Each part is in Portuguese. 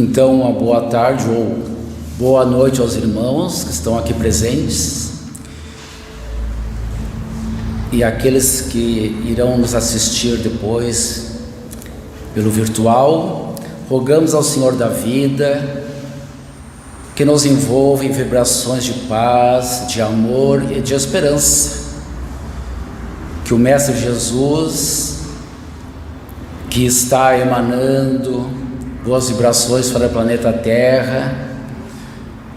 Então, uma boa tarde ou boa noite aos irmãos que estão aqui presentes e aqueles que irão nos assistir depois pelo virtual. Rogamos ao Senhor da vida que nos envolva em vibrações de paz, de amor e de esperança. Que o Mestre Jesus, que está emanando boas vibrações para o planeta Terra,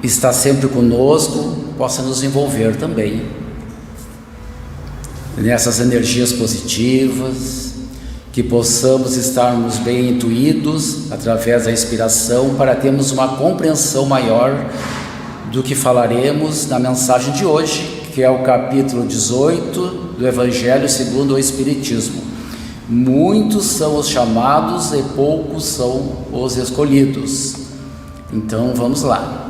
está sempre conosco, possa nos envolver também nessas energias positivas, que possamos estarmos bem intuídos através da inspiração para termos uma compreensão maior do que falaremos na mensagem de hoje, que é o capítulo 18 do Evangelho segundo o Espiritismo. Muitos são os chamados e poucos são os escolhidos. Então vamos lá.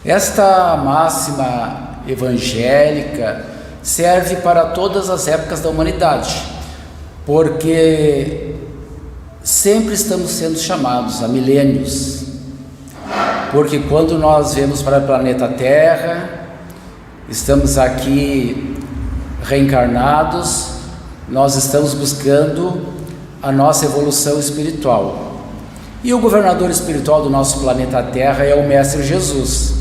Esta máxima evangélica serve para todas as épocas da humanidade, porque sempre estamos sendo chamados há milênios. Porque quando nós vemos para o planeta Terra, estamos aqui reencarnados, nós estamos buscando a nossa evolução espiritual. E o governador espiritual do nosso planeta Terra é o Mestre Jesus.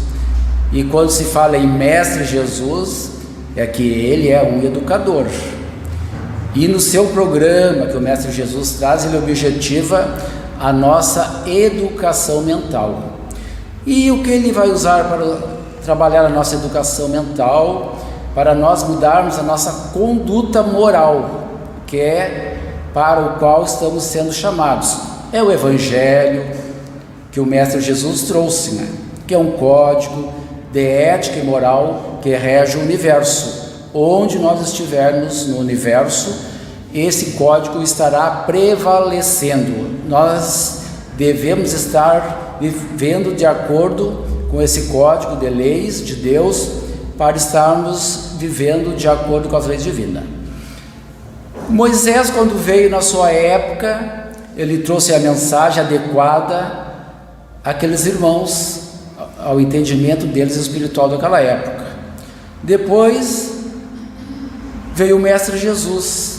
E quando se fala em Mestre Jesus, é que ele é um educador. E no seu programa que o Mestre Jesus traz, ele objetiva a nossa educação mental. E o que ele vai usar para trabalhar a nossa educação mental? Para nós mudarmos a nossa conduta moral, que é para o qual estamos sendo chamados. É o Evangelho que o Mestre Jesus trouxe, que é um código de ética e moral que rege o universo. Onde nós estivermos no universo, esse código estará prevalecendo. Nós devemos estar vivendo de acordo com esse código de leis de Deus, para estarmos vivendo de acordo com as leis divinas. Moisés, quando veio na sua época, ele trouxe a mensagem adequada àqueles irmãos, ao entendimento deles espiritual daquela época. Depois veio o Mestre Jesus,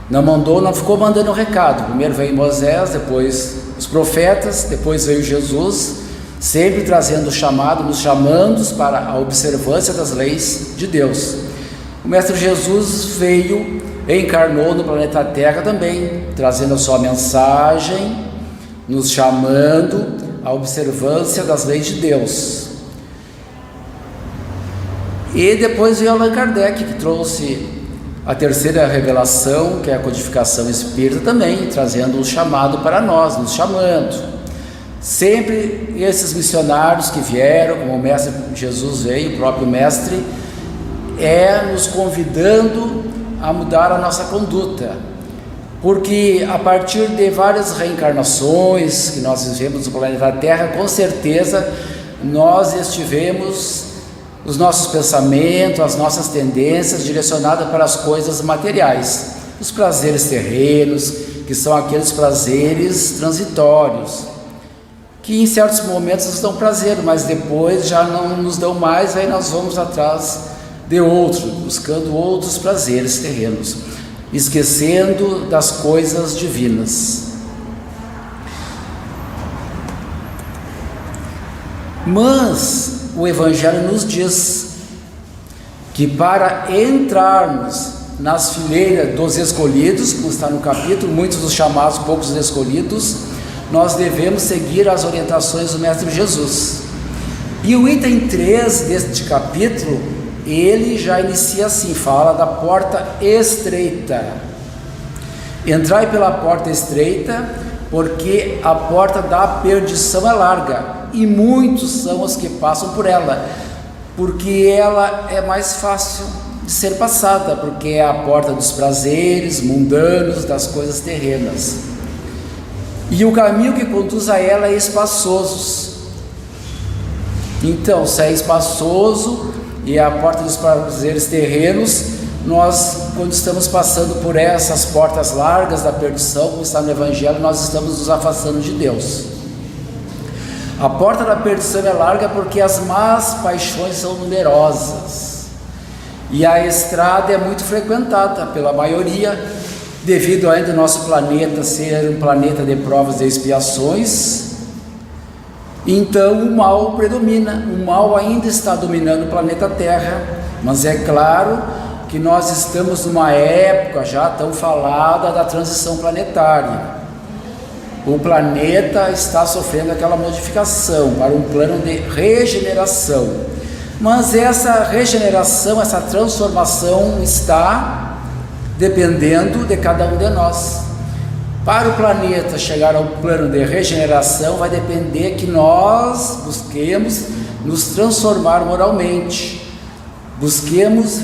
não ficou mandando recado. Primeiro veio Moisés, depois os profetas, depois veio Jesus, sempre trazendo o chamado, nos chamando para a observância das leis de Deus. O Mestre Jesus veio, encarnou no planeta Terra também, trazendo a sua mensagem, nos chamando à observância das leis de Deus. E depois veio Allan Kardec, que trouxe a terceira revelação, que é a codificação espírita também, trazendo o chamado para nós, nos chamando. Sempre esses missionários que vieram, como o Mestre Jesus veio, o próprio Mestre, nos convidando a mudar a nossa conduta, porque a partir de várias reencarnações que nós vivemos no planeta Terra, com certeza nós estivemos, os nossos pensamentos, as nossas tendências direcionadas para as coisas materiais, os prazeres terrenos, que são aqueles prazeres transitórios, que em certos momentos nos dão prazer, mas depois já não nos dão mais, aí nós vamos atrás de outros, buscando outros prazeres terrenos, esquecendo das coisas divinas. Mas o Evangelho nos diz que para entrarmos nas fileiras dos escolhidos, como está no capítulo, muitos dos chamados, poucos dos escolhidos, nós devemos seguir as orientações do Mestre Jesus. E o item 3 deste capítulo, ele já inicia assim, fala da porta estreita. Entrai pela porta estreita, porque a porta da perdição é larga, e muitos são os que passam por ela, porque ela é mais fácil de ser passada, porque é a porta dos prazeres mundanos, das coisas terrenas. E o caminho que conduz a ela é espaçoso. Então, se é espaçoso e é a porta dos prazeres terrenos, nós, quando estamos passando por essas portas largas da perdição, como está no Evangelho, nós estamos nos afastando de Deus. A porta da perdição é larga porque as más paixões são numerosas. E a estrada é muito frequentada pela maioria, devido ainda ao nosso planeta ser um planeta de provas e expiações. Então o mal predomina, o mal ainda está dominando o planeta Terra, mas é claro que nós estamos numa época já tão falada da transição planetária. O planeta está sofrendo aquela modificação para um plano de regeneração, mas essa regeneração, essa transformação está dependendo de cada um de nós. Para o planeta chegar ao plano de regeneração, vai depender que nós busquemos nos transformar moralmente, busquemos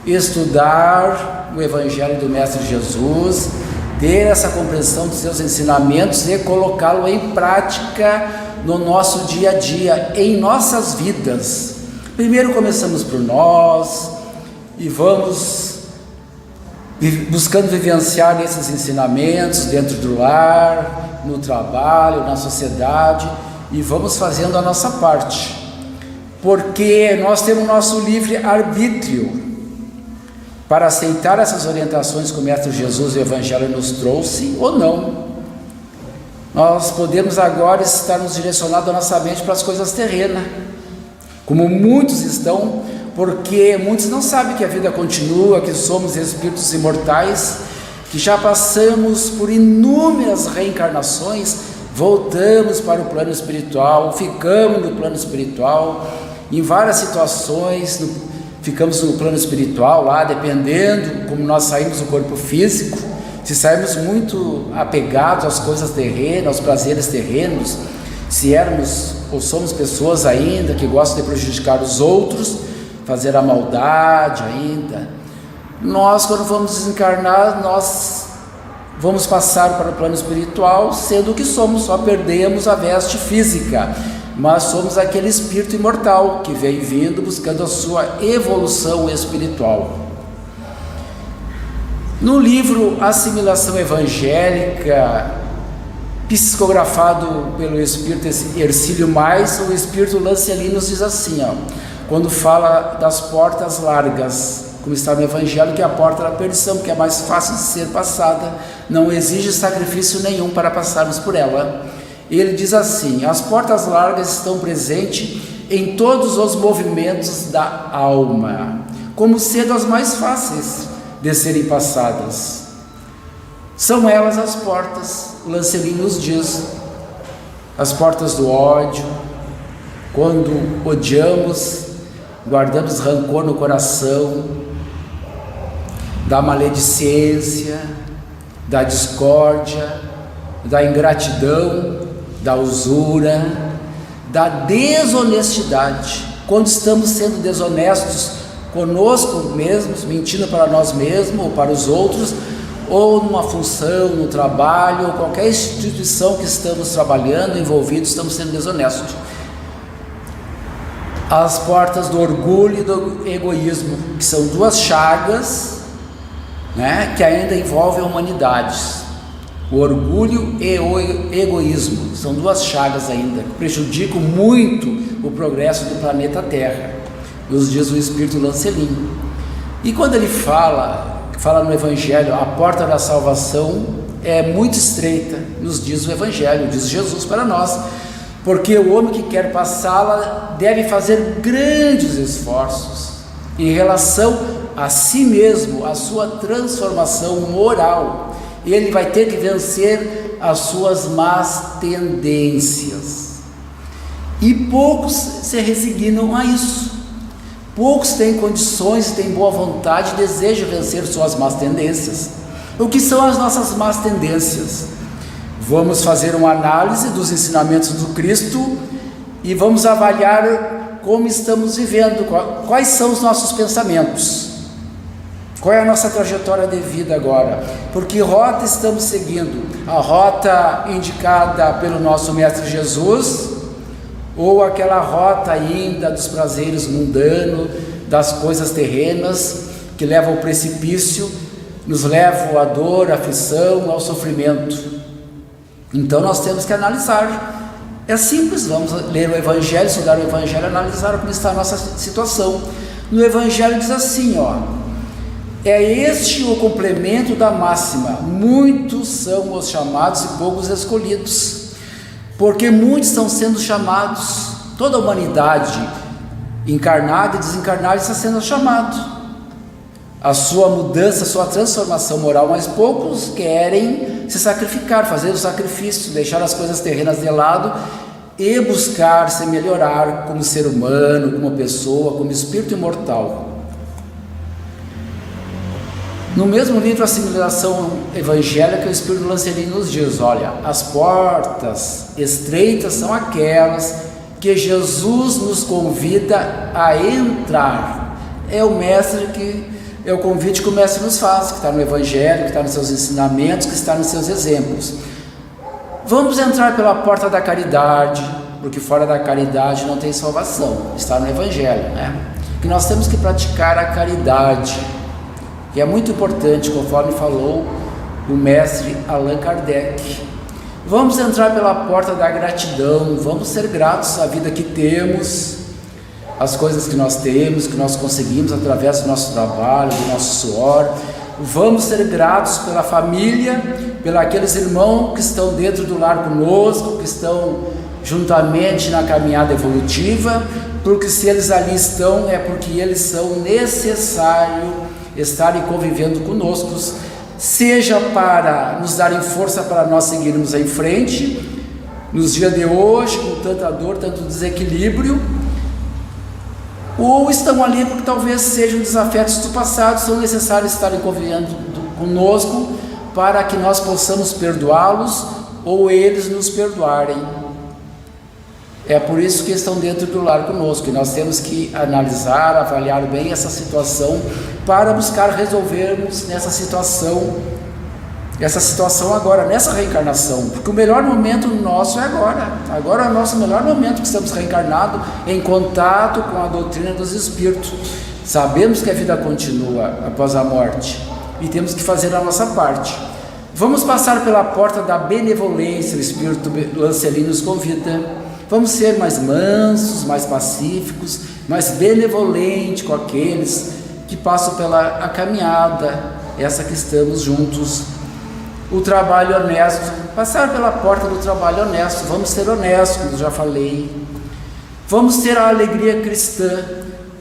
estudar o Evangelho do Mestre Jesus, ter essa compreensão dos seus ensinamentos e colocá-lo em prática no nosso dia a dia, em nossas vidas. Primeiro começamos por nós e vamos buscando vivenciar esses ensinamentos dentro do lar, no trabalho, na sociedade, e vamos fazendo a nossa parte, porque nós temos nosso livre arbítrio para aceitar essas orientações que o Mestre Jesus e o Evangelho nos trouxe ou não. Nós podemos agora estar nos direcionando a nossa mente para as coisas terrenas, como muitos estão, porque muitos não sabem que a vida continua, que somos espíritos imortais, que já passamos por inúmeras reencarnações, voltamos para o plano espiritual, ficamos no plano espiritual, em várias situações, ficamos no plano espiritual lá, dependendo como nós saímos do corpo físico. Se saímos muito apegados às coisas terrenas, aos prazeres terrenos, se éramos ou somos pessoas ainda que gostam de prejudicar os outros, fazer a maldade ainda, nós, quando vamos desencarnar, nós vamos passar para o plano espiritual, sendo que somos, só perdemos a veste física, mas somos aquele espírito imortal que vem vindo buscando a sua evolução espiritual. No livro Assimilação Evangélica, psicografado pelo espírito Hercílio Mais, o espírito Lancelin nos diz assim, quando fala das portas largas, como está no Evangelho, que é a porta da perdição, que é mais fácil de ser passada, não exige sacrifício nenhum para passarmos por ela. Ele diz assim: as portas largas estão presentes em todos os movimentos da alma, como sendo as mais fáceis de serem passadas. São elas as portas, o Lancelin nos diz, as portas do ódio, quando odiamos, guardamos rancor no coração, da maledicência, da discórdia, da ingratidão, da usura, da desonestidade, quando estamos sendo desonestos conosco mesmos, mentindo para nós mesmos ou para os outros, ou numa função, no trabalho, ou qualquer instituição que estamos trabalhando, envolvidos, estamos sendo desonestos. As portas do orgulho e do egoísmo, que são duas chagas, que ainda envolvem a humanidade. O orgulho e o egoísmo são duas chagas ainda, que prejudicam muito o progresso do planeta Terra, nos diz o espírito Lancelin. E quando ele fala no Evangelho, a porta da salvação é muito estreita, nos diz o Evangelho, diz Jesus para nós, porque o homem que quer passá-la deve fazer grandes esforços em relação a si mesmo, a sua transformação moral. Ele vai ter que vencer as suas más tendências, e poucos se resignam a isso. Poucos têm condições, têm boa vontade, desejam vencer suas más tendências. O que são as nossas más tendências? Vamos fazer uma análise dos ensinamentos do Cristo e vamos avaliar como estamos vivendo, quais são os nossos pensamentos, qual é a nossa trajetória de vida agora, por que rota estamos seguindo? A rota indicada pelo nosso Mestre Jesus, ou aquela rota ainda dos prazeres mundanos, das coisas terrenas, que levam ao precipício, nos levam à dor, à aflição, ao sofrimento. Então nós temos que analisar É simples, vamos ler o Evangelho, estudar o Evangelho, analisar como está a nossa situação. No Evangelho diz assim, é este o complemento da máxima: muitos são os chamados e poucos escolhidos. Porque muitos estão sendo chamados, toda a humanidade, encarnada e desencarnada, está sendo chamado a sua mudança, a sua transformação moral, mas poucos querem se sacrificar, fazer o sacrifício, deixar as coisas terrenas de lado e buscar se melhorar como ser humano, como pessoa, como espírito imortal. No mesmo livro A Civilização Evangélica, o Espírito Lancelin nos diz: olha, as portas estreitas são aquelas que Jesus nos convida a entrar. É o mestre que é o convite que o mestre nos faz, que está no Evangelho, que está nos seus ensinamentos, que está nos seus exemplos. Vamos entrar pela porta da caridade, porque fora da caridade não tem salvação, está no Evangelho, né? Que nós temos que praticar a caridade, que é muito importante, conforme falou o mestre Allan Kardec. Vamos entrar pela porta da gratidão, vamos ser gratos à vida que temos, as coisas que nós temos, que nós conseguimos através do nosso trabalho, do nosso suor. Vamos ser gratos pela família, pelos aqueles irmãos que estão dentro do lar conosco, que estão juntamente na caminhada evolutiva, porque se eles ali estão, é porque eles são necessários estarem convivendo conosco, seja para nos darem força para nós seguirmos em frente, nos dias de hoje, com tanta dor, tanto desequilíbrio, ou estão ali porque talvez sejam desafetos do passado, são necessários estarem convivendo conosco para que nós possamos perdoá-los ou eles nos perdoarem. É por isso que estão dentro do lar conosco, e nós temos que analisar, avaliar bem essa situação para buscar resolvermos essa situação agora, nessa reencarnação, porque o melhor momento nosso é agora é o nosso melhor momento que estamos reencarnados, em contato com a doutrina dos espíritos. Sabemos que a vida continua após a morte e temos que fazer a nossa parte. Vamos passar pela porta da benevolência, o Espírito Lancelin nos convida. Vamos ser mais mansos, mais pacíficos, mais benevolentes com aqueles que passam pela caminhada, essa que estamos juntos. O trabalho honesto, passar pela porta do trabalho honesto, vamos ser honestos, como eu já falei. Vamos ter a alegria cristã,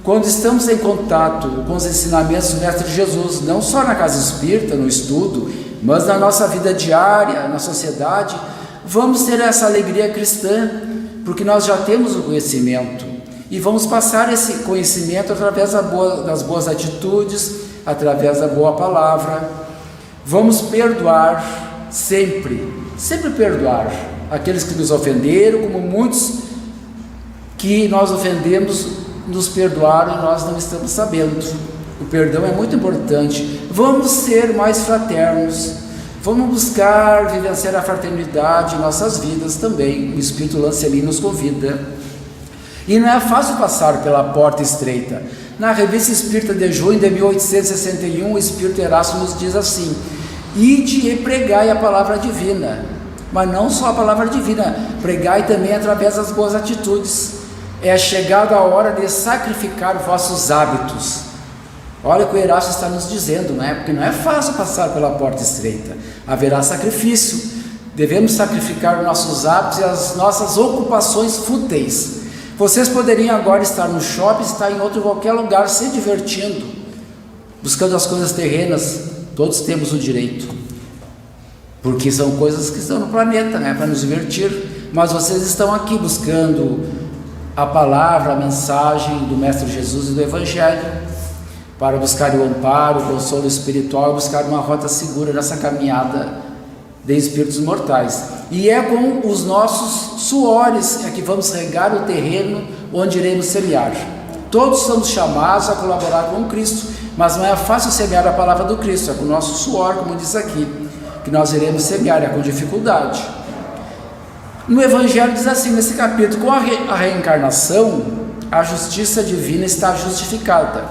quando estamos em contato com os ensinamentos do Mestre Jesus, não só na casa espírita, no estudo, mas na nossa vida diária, na sociedade. Vamos ter essa alegria cristã, porque nós já temos o conhecimento, e vamos passar esse conhecimento através das boas atitudes, através da boa palavra. Vamos perdoar sempre perdoar aqueles que nos ofenderam, como muitos que nós ofendemos nos perdoaram e nós não estamos sabendo. O perdão é muito importante. Vamos ser mais fraternos, vamos buscar vivenciar a fraternidade em nossas vidas também. O Espírito Lancelin nos convida. E não é fácil passar pela porta estreita. Na Revista Espírita de junho de 1861, o Espírito Erasto nos diz assim: ide e pregai a palavra divina, mas não só a palavra divina, pregai também através das boas atitudes. É chegada a hora de sacrificar vossos hábitos. Olha o que o Erasto está nos dizendo, não é? Porque não é fácil passar pela porta estreita, haverá sacrifício, devemos sacrificar nossos hábitos e as nossas ocupações fúteis. Vocês poderiam agora estar no shopping, estar em qualquer lugar se divertindo, buscando as coisas terrenas. Todos temos o direito, porque são coisas que estão no planeta, né, para nos divertir, mas vocês estão aqui buscando a palavra, a mensagem do Mestre Jesus e do Evangelho, para buscar o amparo, o consolo espiritual, buscar uma rota segura nessa caminhada de espíritos mortais. E é com os nossos suores que vamos regar o terreno onde iremos semear. Todos somos chamados a colaborar com Cristo, mas não é fácil semear a palavra do Cristo, é com o nosso suor, como diz aqui, que nós iremos semear, é com dificuldade. No Evangelho diz assim, nesse capítulo: com a reencarnação, a justiça divina está justificada,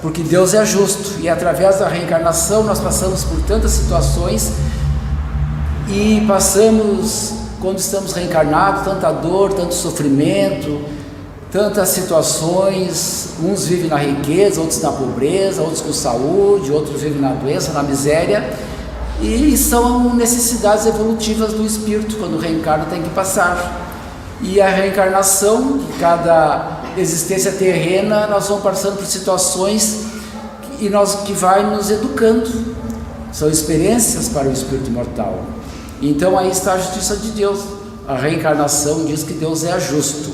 porque Deus é justo, e através da reencarnação nós passamos por tantas situações, e passamos quando estamos reencarnados, tanta dor, tanto sofrimento, tantas situações, uns vivem na riqueza, outros na pobreza, outros com saúde, outros vivem na doença, na miséria, e são necessidades evolutivas do espírito, quando reencarna tem que passar. E a reencarnação, cada existência terrena, nós vamos passando por situações que vai nos educando, são experiências para o espírito imortal. Então aí está a justiça de Deus. A reencarnação diz que Deus é justo.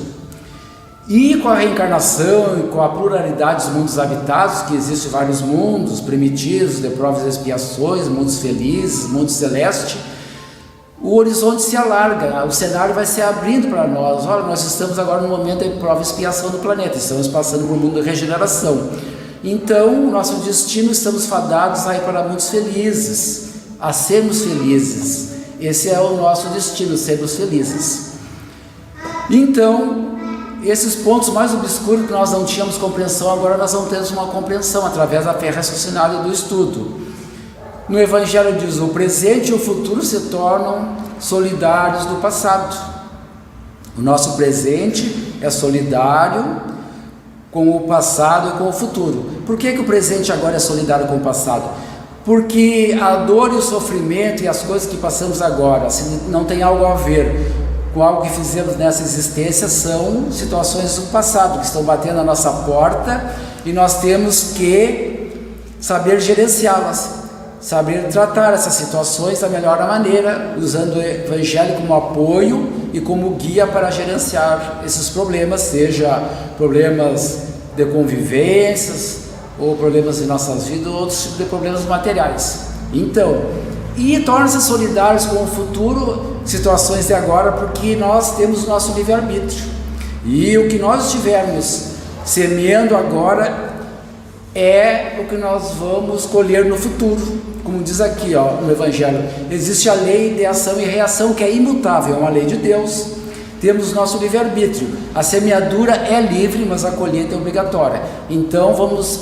E com a reencarnação e com a pluralidade dos mundos habitados, que existem vários mundos primitivos, de provas e expiações, mundos felizes, mundo celeste, o horizonte se alarga, o cenário vai se abrindo para nós. Olha, nós estamos agora no momento de prova e expiação do planeta, estamos passando por um mundo de regeneração. Então, o nosso destino, estamos fadados a ir para mundos felizes, a sermos felizes. Esse é o nosso destino, sermos felizes. Então, esses pontos mais obscuros que nós não tínhamos compreensão, agora nós vamos ter uma compreensão através da fé raciocinada e do estudo. No Evangelho diz: o presente e o futuro se tornam solidários do passado. O nosso presente é solidário com o passado e com o futuro. Por que o presente agora é solidário com o passado? Porque a dor e o sofrimento e as coisas que passamos agora, se não tem algo a ver com algo que fizemos nessa existência, são situações do passado que estão batendo na nossa porta, e nós temos que saber gerenciá-las, saber tratar essas situações da melhor maneira, usando o Evangelho como apoio e como guia para gerenciar esses problemas, seja problemas de convivências, ou problemas em nossas vidas, ou outros tipos de problemas materiais. Então, e torna-se solidários com o futuro, situações de agora, porque nós temos o nosso livre-arbítrio, e o que nós estivermos semeando agora é o que nós vamos colher no futuro. Como diz aqui no Evangelho, existe a lei de ação e reação, que é imutável, é uma lei de Deus. Temos nosso livre-arbítrio, a semeadura é livre, mas a colheita é obrigatória. Então vamos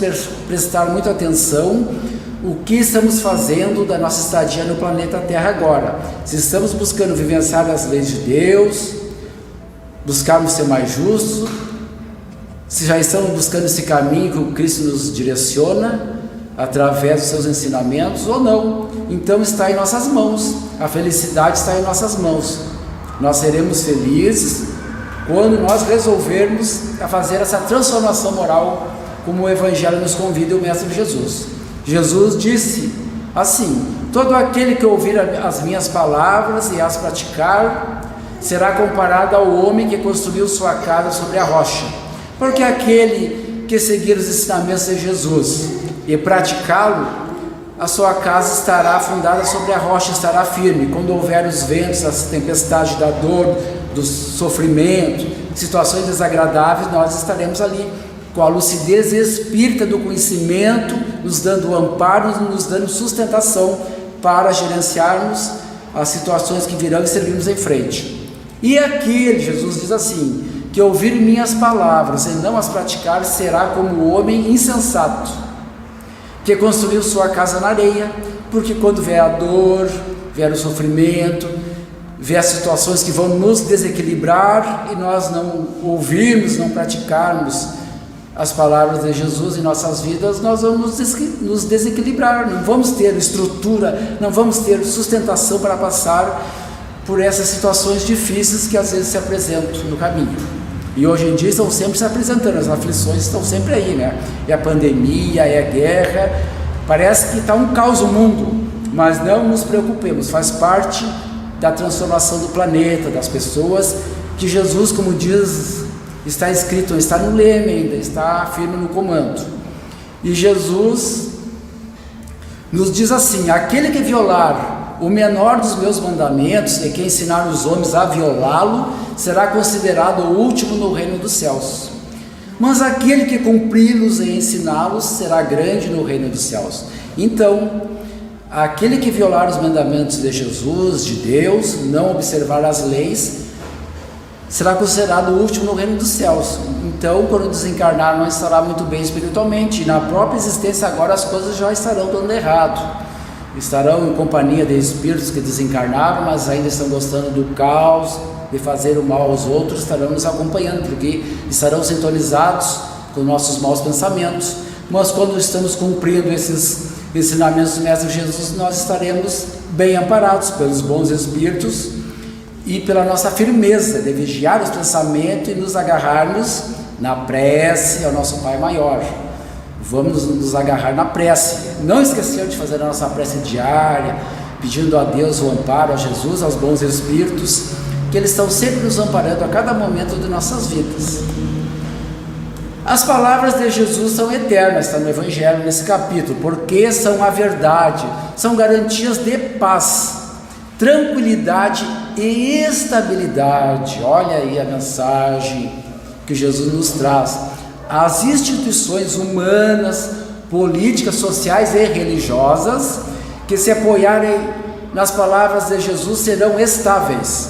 prestar muita atenção o que estamos fazendo da nossa estadia no planeta Terra agora. Se estamos buscando vivenciar as leis de Deus, buscarmos ser mais justos, se já estamos buscando esse caminho que o Cristo nos direciona através dos seus ensinamentos ou não. Então está em nossas mãos, a felicidade está em nossas mãos. Nós seremos felizes quando nós resolvermos a fazer essa transformação moral, como o Evangelho nos convida, e o Mestre Jesus. Jesus disse assim: todo aquele que ouvir as minhas palavras e as praticar, será comparado ao homem que construiu sua casa sobre a rocha. Porque aquele que seguir os ensinamentos de Jesus e praticá-lo, a sua casa estará fundada sobre a rocha, estará firme. Quando houver os ventos, as tempestades da dor, do sofrimento, situações desagradáveis, nós estaremos ali com a lucidez espírita do conhecimento, nos dando amparo, nos dando sustentação para gerenciarmos as situações que virão e seguirmos em frente. E aqui Jesus diz assim: que ouvir minhas palavras e não as praticar será como o homem insensato, que construiu sua casa na areia. Porque quando vier a dor, vier o sofrimento, vier as situações que vão nos desequilibrar, e nós não ouvirmos, não praticarmos as palavras de Jesus em nossas vidas, nós vamos nos desequilibrar, não vamos ter estrutura, não vamos ter sustentação para passar por essas situações difíceis que às vezes se apresentam no caminho. E hoje em dia estão sempre se apresentando, as aflições estão sempre aí, né? É a pandemia, é a guerra, parece que está um caos o mundo, mas não nos preocupemos, faz parte da transformação do planeta, das pessoas, que Jesus, como diz, está escrito, está no leme ainda, está firme no comando. E Jesus nos diz assim: aquele que violar o menor dos meus mandamentos e que ensinar os homens a violá-lo, será considerado o último no reino dos céus. Mas aquele que cumpri-los e ensiná-los será grande no reino dos céus. Então, aquele que violar os mandamentos de Jesus, de Deus, não observar as leis, será considerado o último no reino dos céus. Então, quando desencarnar, não estará muito bem espiritualmente, e na própria existência agora as coisas já estarão dando errado. estarão em companhia de espíritos que desencarnaram, mas ainda estão gostando do caos, de fazer o mal aos outros, estarão nos acompanhando, porque estarão sintonizados com nossos maus pensamentos. Mas quando estamos cumprindo esses ensinamentos do Mestre Jesus, nós estaremos bem amparados pelos bons espíritos e pela nossa firmeza de vigiar os pensamentos e nos agarrarmos na prece ao nosso Pai Maior. Vamos nos agarrar na prece, não esquecer de fazer a nossa prece diária, pedindo a Deus o amparo, a Jesus, aos bons espíritos, que eles estão sempre nos amparando a cada momento de nossas vidas. As palavras de Jesus são eternas, está no Evangelho, nesse capítulo, porque são a verdade, são garantias de paz, tranquilidade e estabilidade. Olha aí a mensagem que Jesus nos traz. As instituições humanas, políticas, sociais e religiosas que se apoiarem nas palavras de Jesus serão estáveis.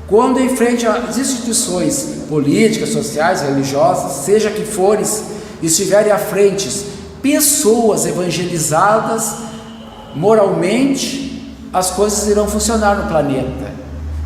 Quando em frente às instituições políticas, sociais, religiosas, seja que fores, estiverem à frente pessoas evangelizadas moralmente, as coisas irão funcionar no planeta.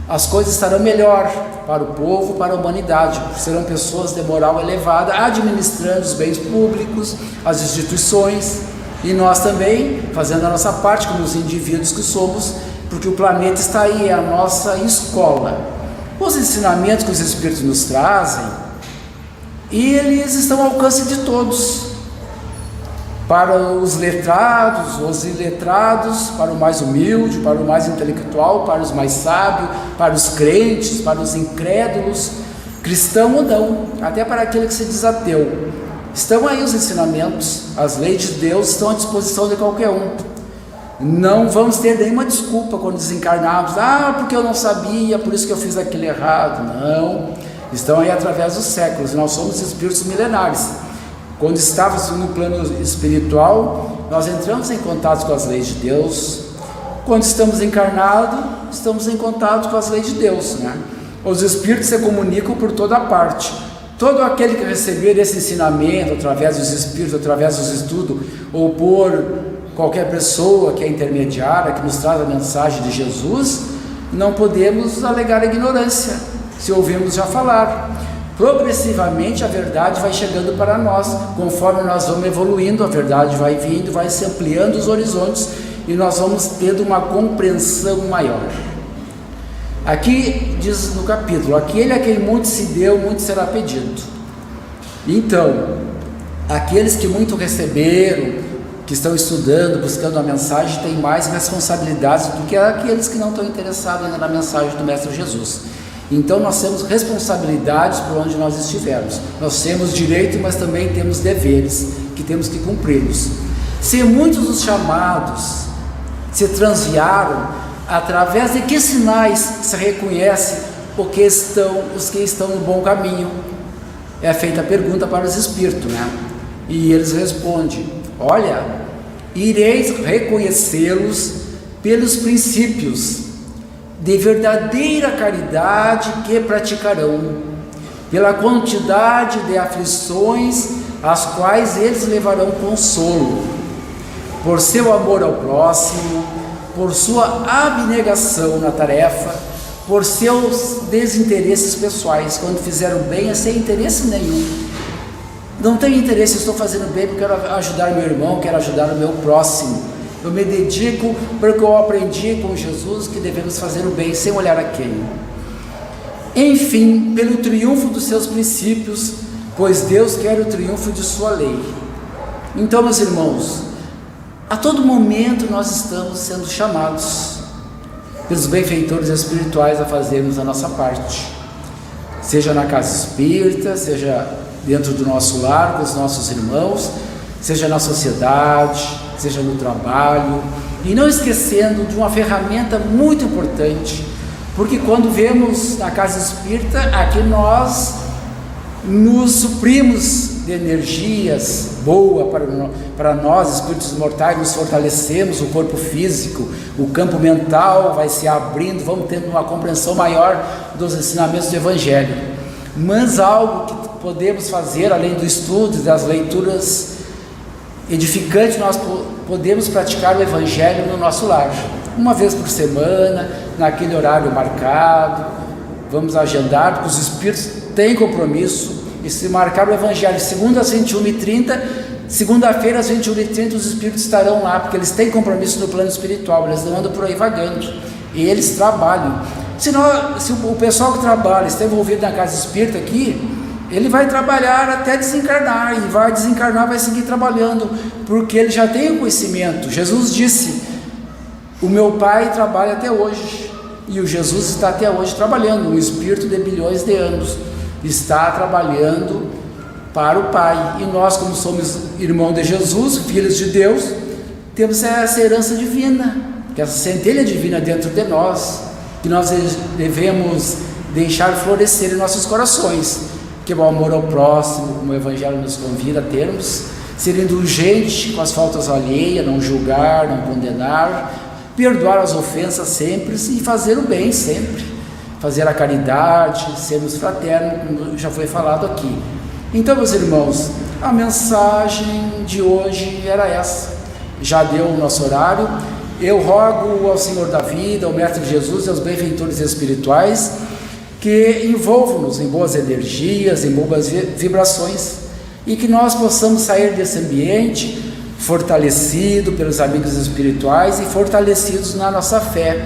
As coisas estarão melhor para o povo, para a humanidade. Serão pessoas de moral elevada, administrando os bens públicos, as instituições, e nós também fazendo a nossa parte como os indivíduos que somos, porque o planeta está aí, é a nossa escola. Os ensinamentos que os Espíritos nos trazem, eles estão ao alcance de todos, para os letrados, os iletrados, para o mais humilde, para o mais intelectual, para os mais sábios, para os crentes, para os incrédulos, cristão ou não, até para aquele que se diz ateu. Estão aí os ensinamentos, as leis de Deus estão à disposição de qualquer um. Não vamos ter nenhuma desculpa quando desencarnarmos, porque eu não sabia, por isso que eu fiz aquilo errado. Não, estão aí através dos séculos. Nós somos espíritos milenares. Quando estávamos no plano espiritual, nós entramos em contato com as leis de Deus. Quando estamos encarnados, estamos em contato com as leis de Deus, né? Os espíritos se comunicam por toda parte. Todo aquele que receber esse ensinamento através dos espíritos, através dos estudos, ou por qualquer pessoa que é intermediária, que nos traz a mensagem de Jesus, não podemos alegar ignorância, se ouvirmos já falar. Progressivamente a verdade vai chegando para nós, conforme nós vamos evoluindo, a verdade vai vindo, vai se ampliando os horizontes, e nós vamos tendo uma compreensão maior. Aqui diz no capítulo: aquele a quem muito se deu, muito será pedido. Então, aqueles que muito receberam, que estão estudando, buscando a mensagem, têm mais responsabilidades do que aqueles que não estão interessados ainda na mensagem do Mestre Jesus. Então nós temos responsabilidades por onde nós estivermos. Nós temos direito, mas também temos deveres que temos que cumpri-los. Se muitos dos chamados se transviaram, através de que sinais se reconhece os que estão no bom caminho? É feita a pergunta para os espíritos, né? E eles respondem: olha, ireis reconhecê-los pelos princípios de verdadeira caridade que praticarão, pela quantidade de aflições às quais eles levarão consolo, por seu amor ao próximo, por sua abnegação na tarefa, por seus desinteresses pessoais. Quando fizeram bem é sem interesse nenhum. Não tenho interesse, estou fazendo bem porque quero ajudar meu irmão, quero ajudar o meu próximo. Eu me dedico porque eu aprendi com Jesus que devemos fazer o bem sem olhar a quem. Enfim, pelo triunfo dos seus princípios, pois Deus quer o triunfo de sua lei. Então, meus irmãos, a todo momento nós estamos sendo chamados pelos benfeitores espirituais a fazermos a nossa parte, seja na casa espírita, seja dentro do nosso lar, com os nossos irmãos, seja na sociedade, seja no trabalho, e não esquecendo de uma ferramenta muito importante, porque quando vemos na casa espírita, aqui nós nos suprimos de energias boas para nós, espíritos mortais, nos fortalecemos o corpo físico, o campo mental vai se abrindo, vamos tendo uma compreensão maior dos ensinamentos do Evangelho. Mas algo que podemos fazer, além do estudo e das leituras edificante nós podemos praticar o Evangelho no nosso lar, uma vez por semana, naquele horário marcado. Vamos agendar, porque os Espíritos têm compromisso, e se marcar o Evangelho segunda às 21h30, segunda-feira às 21h30 os Espíritos estarão lá, porque eles têm compromisso no plano espiritual, eles não andam por aí vagando, e eles trabalham. Se o pessoal que trabalha está envolvido na casa espírita aqui, ele vai trabalhar até desencarnar, e vai desencarnar, vai seguir trabalhando, porque ele já tem o conhecimento. Jesus disse: o meu Pai trabalha até hoje, e o Jesus está até hoje trabalhando. Um espírito de bilhões de anos está trabalhando para o Pai, e nós, como somos irmãos de Jesus, filhos de Deus, temos essa herança divina, essa centelha divina dentro de nós, que nós devemos deixar florescer em nossos corações, que é o amor ao próximo, como o Evangelho nos convida a termos, ser indulgente com as faltas alheias, não julgar, não condenar, perdoar as ofensas sempre e fazer o bem sempre, fazer a caridade, sermos fraternos, como já foi falado aqui. Então, meus irmãos, a mensagem de hoje era essa. Já deu o nosso horário. Eu rogo ao Senhor da vida, ao Mestre Jesus e aos benfeitores espirituais que envolvam-nos em boas energias, em boas vibrações, e que nós possamos sair desse ambiente fortalecido pelos amigos espirituais e fortalecidos na nossa fé,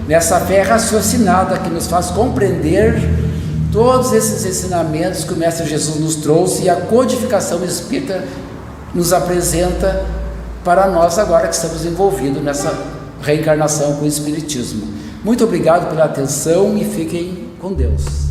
nessa fé raciocinada que nos faz compreender todos esses ensinamentos que o Mestre Jesus nos trouxe e a codificação espírita nos apresenta para nós agora que estamos envolvidos nessa reencarnação com o Espiritismo. Muito obrigado pela atenção e fiquem com Deus.